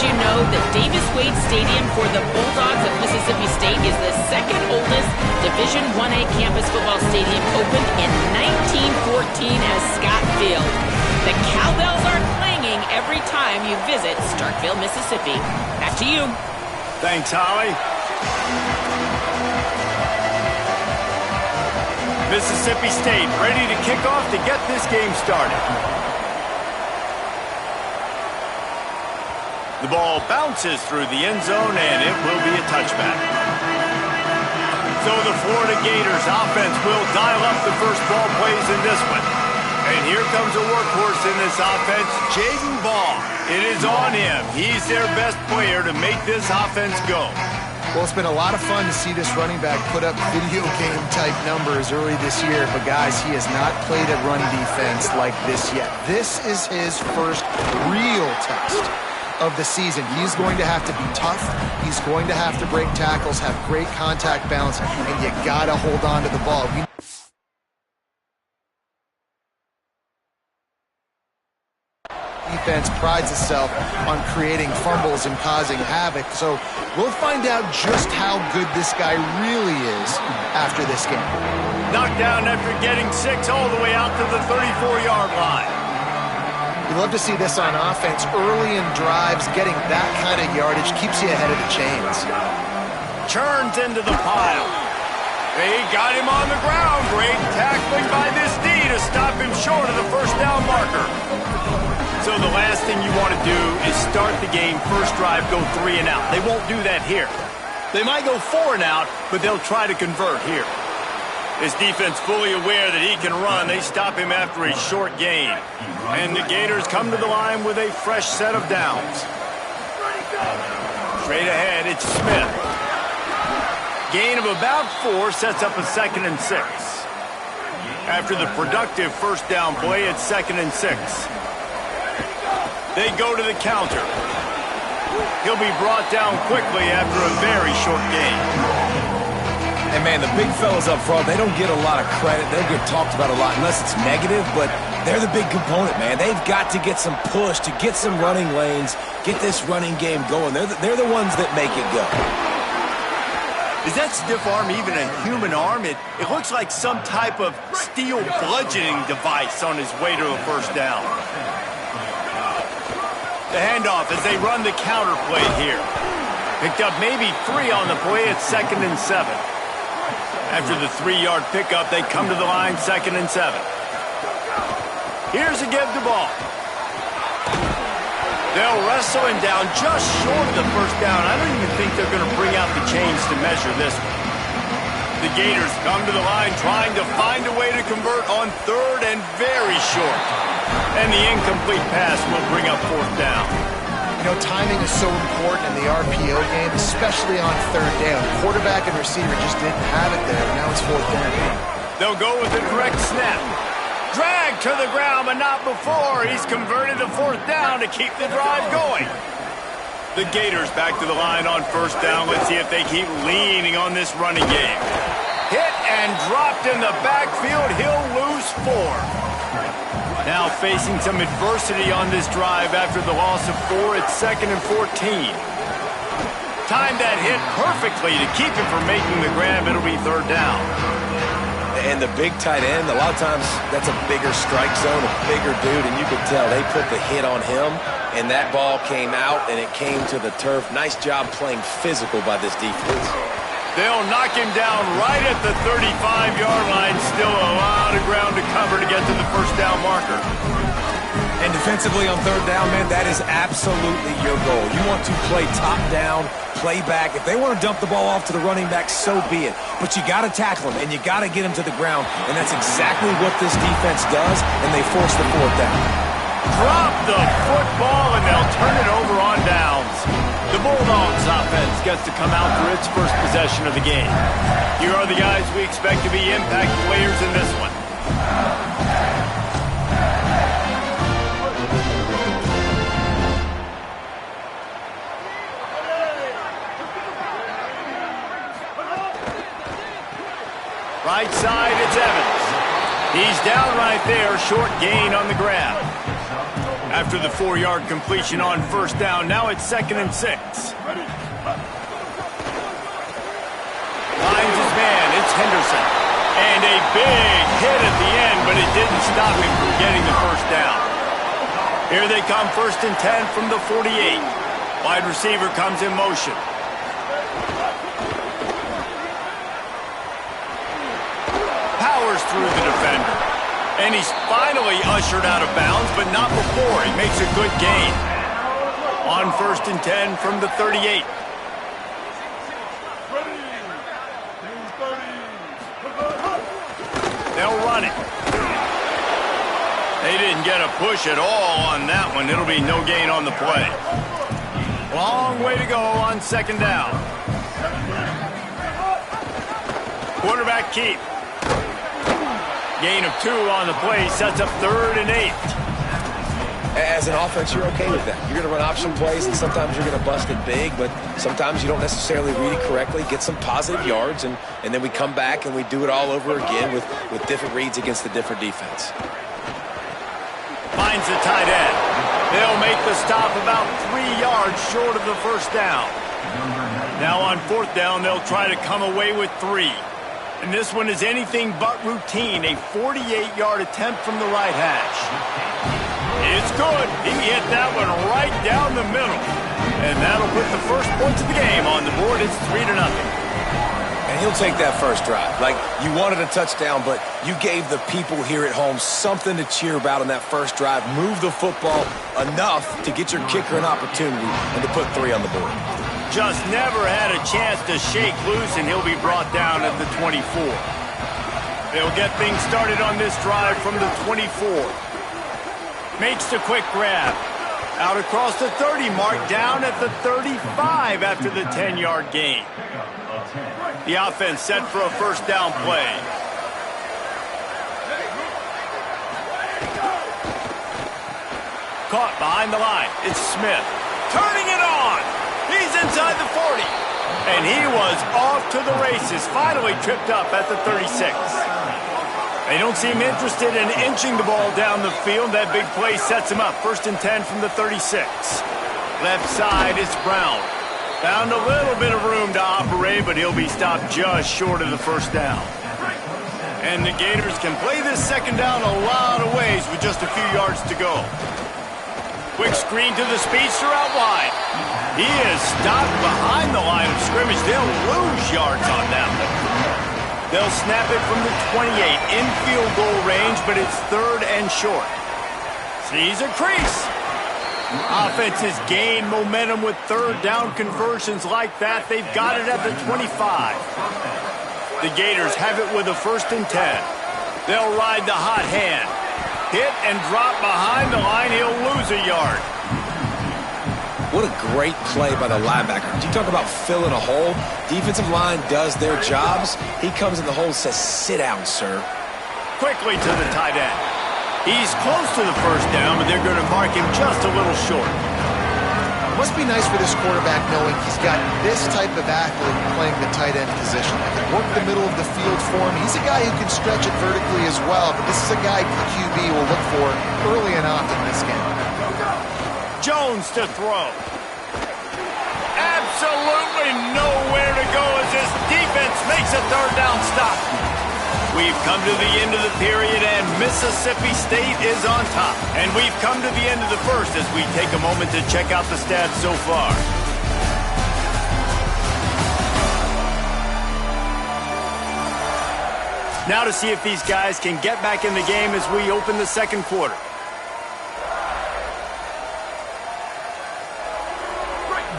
you know that Davis-Wade Stadium for the Bulldogs of Mississippi State is the second oldest Division I-A campus football stadium, opened in 1914 as Scott Field. The cowbells are clanging every time you visit Starkville, Mississippi. Back to you. Thanks, Holly. Mississippi State ready to kick off to get this game started. The ball bounces through the end zone, and it will be a touchback. So the Florida Gators offense will dial up the first ball plays in this one. And here comes a workhorse in this offense, Jaden Ball. It is on him. He's their best player to make this offense go. Well, it's been a lot of fun to see this running back put up video game-type numbers early this year. But, guys, he has not played a run defense like this yet. This is his first real test of the season. He's going to have to be tough. He's going to have to break tackles, have great contact balance, and you got to hold on to the ball. Defense prides itself on creating fumbles and causing havoc. So we'll find out just how good this guy really is after this game. Knocked down after getting 6 all the way out to the 34-yard line. You love to see this on offense early in drives. Getting that kind of yardage keeps you ahead of the chains. Turns into the pile. They got him on the ground. Great tackling by this D to stop him short of the first down marker. So the last thing you want to do is start the game, first drive, go 3 and out. They won't do that here. They might go 4 and out, but they'll try to convert here. This defense fully aware that he can run. They stop him after a short gain. And the Gators come to the line with a fresh set of downs. Straight ahead, it's Smith. Gain of about 4 sets up a 2nd and 6. After the productive first down play, it's 2nd and 6. They go to the counter. He'll be brought down quickly after a very short gain. And, man, the big fellas up front, they don't get a lot of credit. They don't get talked about a lot unless it's negative, but they're the big component, man. They've got to get some push, to get some running lanes, get this running game going. They're the ones that make it go. Is that stiff arm even a human arm? It looks like some type of steel bludgeoning device on his way to a first down. The handoff as they run the counter play here. Picked up maybe 3 on the play at 2nd and 7. After the 3-yard pickup, they come to the line 2nd and 7. Here's a give the ball. They'll wrestle him down just short of the first down. I don't even think they're going to bring out the chains to measure this one. The Gators come to the line trying to find a way to convert on 3rd and very short. And the incomplete pass will bring up 4th down. You know, timing is so important in the RPO game, especially on 3rd down. Quarterback and receiver just didn't have it there. Now it's 4th down. They'll go with a direct snap. Drag to the ground, but not before. He's converted to 4th down to keep the drive going. The Gators back to the line on 1st down. Let's see if they keep leaning on this running game. Hit and dropped in the backfield. He'll lose 4. Now facing some adversity on this drive after the loss of 4 at 2nd and 14. Timed that hit perfectly to keep him from making the grab. It'll be 3rd down. And the big tight end, a lot of times that's a bigger strike zone, a bigger dude, and you can tell they put the hit on him, and that ball came out, and it came to the turf. Nice job playing physical by this defense. They'll knock him down right at the 35-yard line. Still a lot of ground to cover to get to the first down marker. And defensively on 3rd down, man, that is absolutely your goal. You want to play top down, play back. If they want to dump the ball off to the running back, so be it. But you got to tackle him, and you got to get him to the ground. And that's exactly what this defense does, and they force the 4th down. Drop the football, and they'll turn it over on downs. The Bulldogs offense gets to come out for its first possession of the game. Here are the guys we expect to be impact players in this one. Right side, it's Evans. He's down right there, short gain on the grab. After the 4-yard completion on first down, now it's 2nd and 6. Finds his man, it's Henderson. And a big hit at the end, but it didn't stop him from getting the first down. Here they come, 1st and 10 from the 48. Wide receiver comes in motion. Powers through the defender. And he's finally ushered out of bounds, but not before. He makes a good gain. On 1st and 10 from the 38. They'll run it. They didn't get a push at all on that one. It'll be no gain on the play. Long way to go on 2nd down. Quarterback keep. Gain of 2 on the play sets up 3rd and 8. As an offense, you're okay with that. You're going to run option plays, and sometimes you're going to bust it big, but sometimes you don't necessarily read it correctly, get some positive yards, and then we come back and we do it all over again with different reads against the different defense. Finds the tight end. They'll make the stop about 3 yards short of the first down. Now on 4th down, they'll try to come away with 3. And this one is anything but routine, a 48-yard attempt from the right hash. It's good. He hit that one right down the middle. And that'll put the first points of the game on the board. It's 3-0. And he'll take that first drive. Like, you wanted a touchdown, but you gave the people here at home something to cheer about on that first drive. Move the football enough to get your kicker an opportunity and to put 3 on the board. Just never had a chance to shake loose, and he'll be brought down at the 24. They'll get things started on this drive from the 24. Makes the quick grab. Out across the 30 mark, down at the 35 after the 10-yard gain. The offense set for a first down play. Caught behind the line. It's Smith. Turning it on. He's inside the 40. And he was off to the races. Finally tripped up at the 36. They don't seem interested in inching the ball down the field. That big play sets him up. 1st and 10 from the 36. Left side, it's Brown. Found a little bit of room to operate, but he'll be stopped just short of the first down. And the Gators can play this 2nd down a lot of ways with just a few yards to go. Quick screen to the speedster out wide. He is stopped behind the line of scrimmage. They'll lose yards on that one. They'll snap it from the 28 in field goal range, but it's 3rd and short. Sees a crease. Offense has gained momentum with 3rd down conversions like that. They've got it at the 25. The Gators have it with a 1st and 10. They'll ride the hot hand. Hit and drop behind the line. He'll lose a yard. What a great play by the linebacker. You talk about filling a hole. Defensive line does their jobs. He comes in the hole and says, "Sit down, sir." Quickly to the tight end. He's close to the first down, but they're going to mark him just a little short. It must be nice for this quarterback knowing he's got this type of athlete playing the tight end position. That can work the middle of the field for him. He's a guy who can stretch it vertically as well, but this is a guy QB will look for early and often in this game. Jones to throw. Absolutely nowhere to go as this defense makes a 3rd down stop. We've come to the end of the period, and Mississippi State is on top. And we've come to the end of the first as we take a moment to check out the stats so far. Now to see if these guys can get back in the game as we open the 2nd quarter.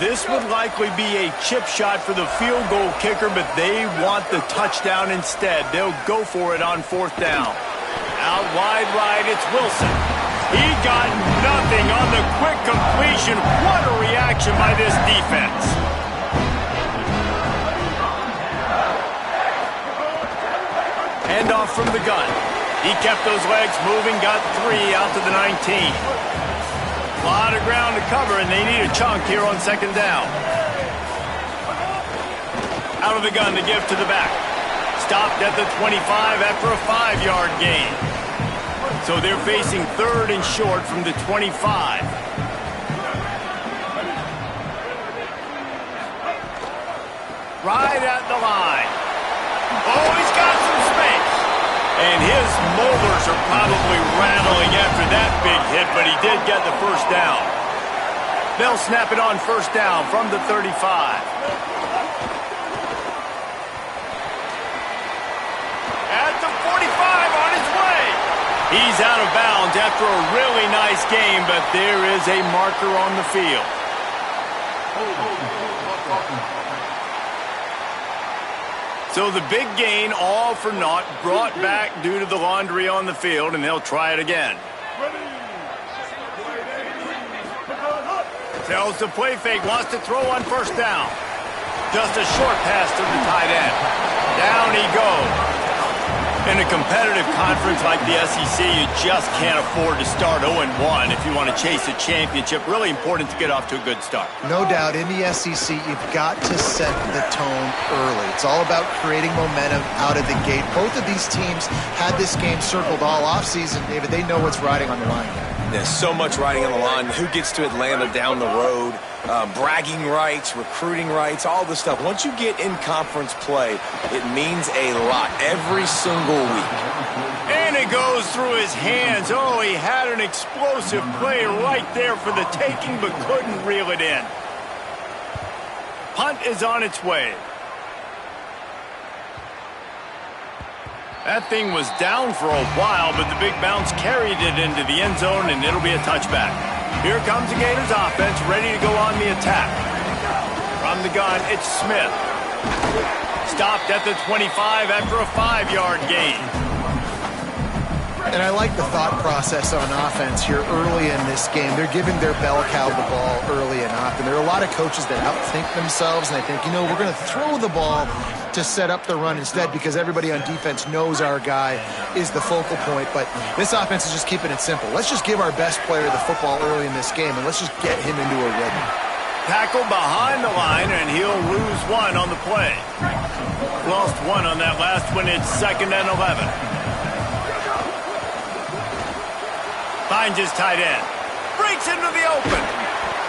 This would likely be a chip shot for the field goal kicker, but they want the touchdown instead. They'll go for it on 4th down. Out wide right, it's Wilson. He got nothing on the quick completion. What a reaction by this defense. Handoff from the gun. He kept those legs moving, got 3 out to the 19. A lot of ground to cover, and they need a chunk here on 2nd down. Out of the gun to give to the back. Stopped at the 25 after a 5-yard gain. So they're facing 3rd and short from the 25. Right at the line. Oh, he's got some space. And his molars are probably rattling after that big hit, but he did get the first down. They'll snap it on first down from the 35. At the 45 on his way. He's out of bounds after a really nice game, but there is a marker on the field. So the big gain, all for naught, brought back due to the laundry on the field, and they'll try it again. Tells the play fake, wants to throw on first down. Just a short pass to the tight end. Down he goes. In a competitive conference like the SEC, you just can't afford to start 0-1 if you want to chase a championship. Really important to get off to a good start. No doubt, in the SEC, you've got to set the tone early. It's all about creating momentum out of the gate. Both of these teams had this game circled all offseason, David. They know what's riding on the line. There's so much riding on the line. Who gets to Atlanta down the road? Bragging rights, recruiting rights, all this stuff. Once you get in conference play, it means a lot every single week. And it goes through his hands. Oh, he had an explosive play right there for the taking, but couldn't reel it in. Punt is on its way. That thing was down for a while, but the big bounce carried it into the end zone, and it'll be a touchback. Here comes the Gators offense, ready to go on the attack. From the gun, it's Smith. Stopped at the 25 after a 5-yard gain. And I like the thought process on offense here early in this game. They're giving their bell cow the ball early enough. And there are a lot of coaches that outthink themselves, and they think, you know, we're going to throw the ball to set up the run instead because everybody on defense knows our guy is the focal point. But this offense is just keeping it simple. Let's just give our best player the football early in this game, and let's just get him into a rhythm. Tackle behind the line, and he'll lose one on the play. Lost one on that last one. It's 2nd and 11. Finds his tight end. Breaks into the open.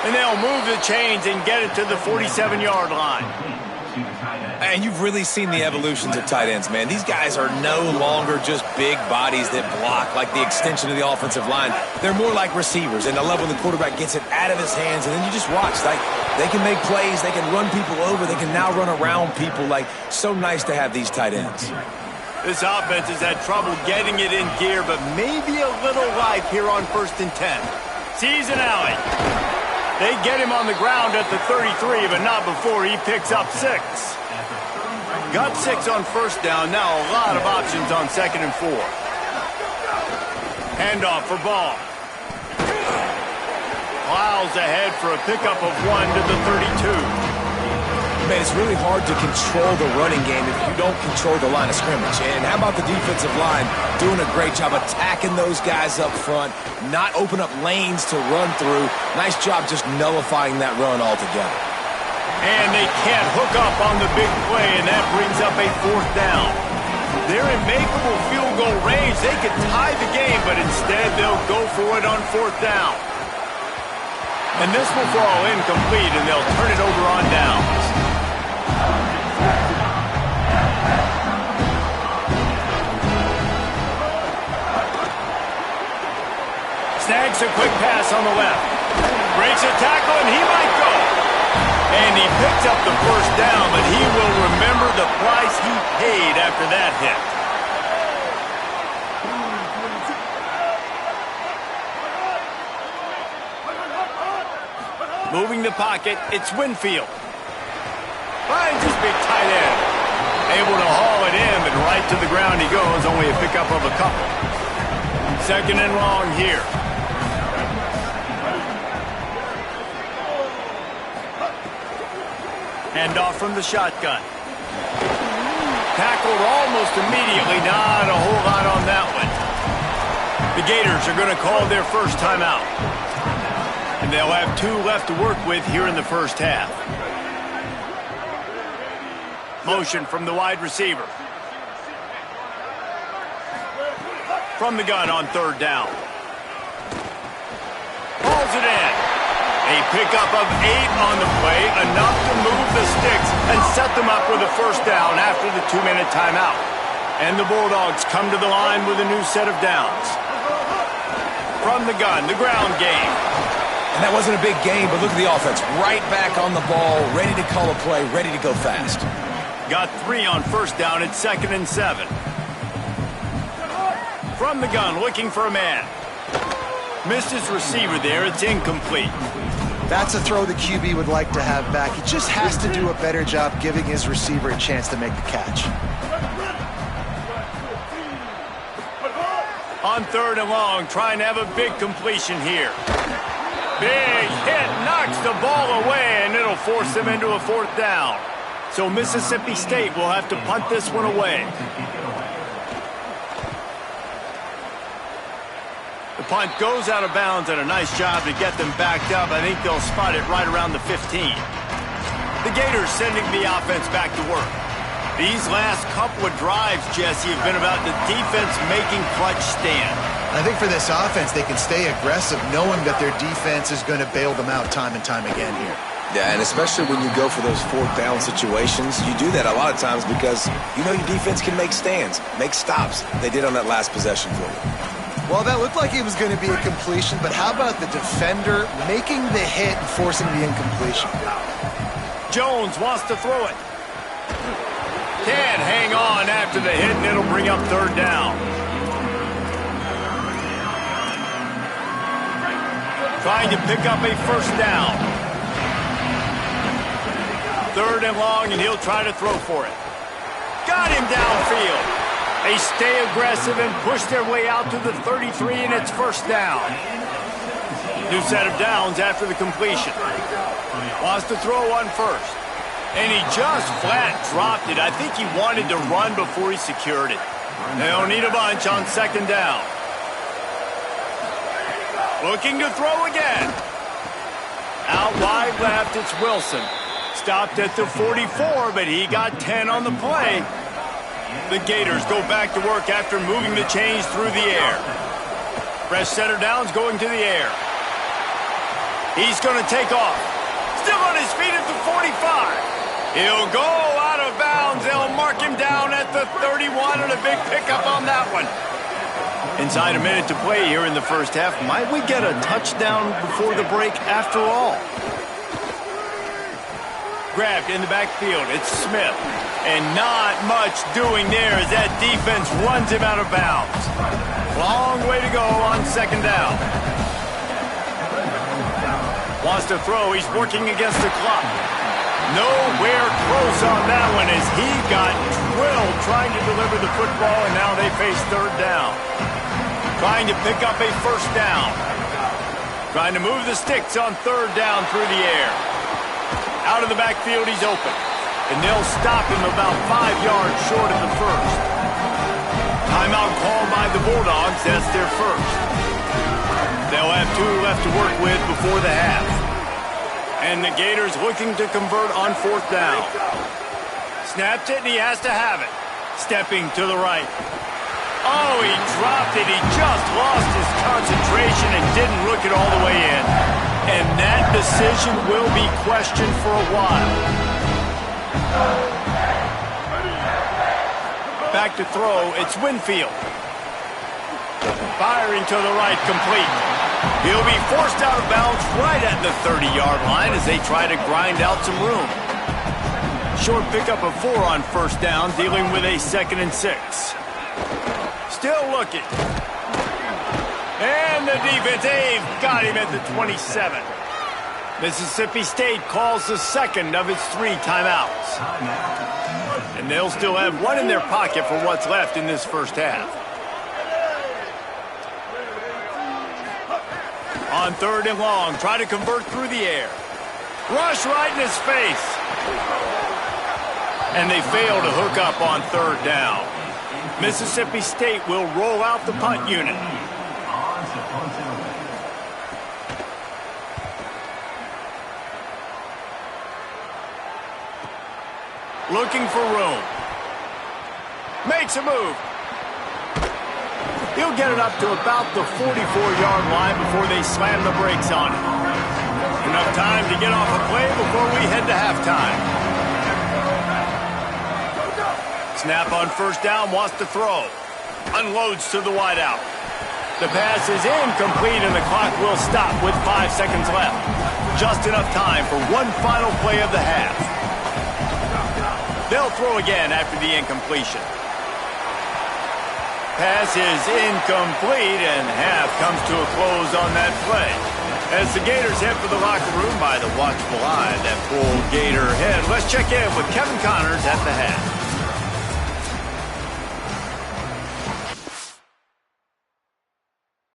And they'll move the chains and get it to the 47-yard line. And you've really seen the evolutions of tight ends, man. These guys are no longer just big bodies that block like the extension of the offensive line. They're more like receivers, and I love when the quarterback gets it out of his hands, and then you just watch. Like, they can make plays, they can run people over, they can now run around people. Like, so nice to have these tight ends. This offense has had trouble getting it in gear, but maybe a little life here on 1st and 10. Sees an alley. They get him on the ground at the 33, but not before he picks up 6. Got 6 on first down. Now a lot of options on 2nd and 4. Handoff for Ball. Plows ahead for a pickup of 1 to the 32. Man, it's really hard to control the running game if you don't control the line of scrimmage. And how about the defensive line doing a great job attacking those guys up front, not open up lanes to run through. Nice job just nullifying that run altogether. And they can't hook up on the big play, and that brings up a 4th down. They're in makeable field goal range. They could tie the game, but instead they'll go for it on 4th down. And this will fall incomplete, and they'll turn it over on downs. Snags a quick pass on the left. Breaks a tackle, and he might go. And he picks up the first down, but he will remember the price he paid after that hit. Moving the pocket, it's Winfield. Finds his big tight end. Able to haul it in, but right to the ground he goes, only a pickup of a couple. 2nd and long here. Handoff from the shotgun. Tackled almost immediately. Not a whole lot on that one. The Gators are going to call their first timeout. And they'll have 2 left to work with here in the first half. Motion from the wide receiver. From the gun on third down. Pulls it in. A pickup of 8 on the play, enough to move the sticks and set them up with a first down after the 2-minute timeout. And the Bulldogs come to the line with a new set of downs. From the gun, the ground game. And that wasn't a big game, but look at the offense. Right back on the ball, ready to call a play, ready to go fast. Got 3 on first down at 2nd and 7. From the gun, looking for a man. Missed his receiver there. It's incomplete. That's a throw the QB would like to have back. He just has to do a better job giving his receiver a chance to make the catch. On third and long, trying to have a big completion here. Big hit, knocks the ball away, and it'll force them into a 4th down. So Mississippi State will have to punt this one away. The punt goes out of bounds, and a nice job to get them backed up. I think they'll spot it right around the 15. The Gators sending the offense back to work. These last couple of drives, Jesse, have been about the defense making clutch stand. I think for this offense, they can stay aggressive knowing that their defense is going to bail them out time and time again here. Yeah, and especially when you go for those 4th down situations, you do that a lot of times because you know your defense can make stands, make stops. They did on that last possession for you. Well, that looked like it was going to be a completion, but how about the defender making the hit and forcing the incompletion? Jones wants to throw it. Can't hang on after the hit, and it'll bring up third down. Trying to pick up a first down. Third and long, and he'll try to throw for it. Got him downfield. They stay aggressive and push their way out to the 33, and it's first down. New set of downs after the completion. Wants to throw one first. And he just flat dropped it. I think he wanted to run before he secured it. They'll need a bunch on 2nd down. Looking to throw again. Out wide left, it's Wilson. Stopped at the 44, but he got 10 on the play. The Gators go back to work after moving the chains through the air. Fresh set of downs going to the air. He's going to take off. Still on his feet at the 45. He'll go out of bounds. They'll mark him down at the 31, and a big pickup on that one. Inside a minute to play here in the first half. Might we get a touchdown before the break after all? Grabbed in the backfield. It's Smith. And not much doing there as that defense runs him out of bounds. Long way to go on 2nd down. Wants to throw. He's working against the clock. Nowhere close on that one as he got drilled trying to deliver the football, and now they face third down. Trying to pick up a first down. Trying to move the sticks on third down through the air. Out of the backfield, he's open. And they'll stop him about 5 yards short of the first. Timeout called by the Bulldogs. That's their first. They'll have 2 left to work with before the half. And the Gators looking to convert on 4th down. Snapped it, and he has to have it. Stepping to the right. Oh, he dropped it. He just lost his concentration and didn't look it all the way in. And that decision will be questioned for a while. Back to throw, it's Winfield. Firing to the right, complete. He'll be forced out of bounds right at the 30-yard line as they try to grind out some room. Short pickup of 4 on first down, dealing with a 2nd and 6. Still looking. And the defense, they've got him at the 27. Mississippi State calls the 2nd of its 3 timeouts. And they'll still have 1 in their pocket for what's left in this first half. On 3rd and long, try to convert through the air. Rush right in his face. And they fail to hook up on 3rd down. Mississippi State will roll out the punt unit. Looking for room. Makes a move. He'll get it up to about the 44-yard line before they slam the brakes on it. Enough time to get off a play before we head to halftime. Snap on first down, wants to throw. Unloads to the wideout. The pass is incomplete, and the clock will stop with 5 seconds left. Just enough time for one final play of the half. They'll throw again after the incompletion. Pass is incomplete, and half comes to a close on that play. As the Gators head for the locker room by the watchful eye that full Gator head, let's check in with Kevin Connors at the half.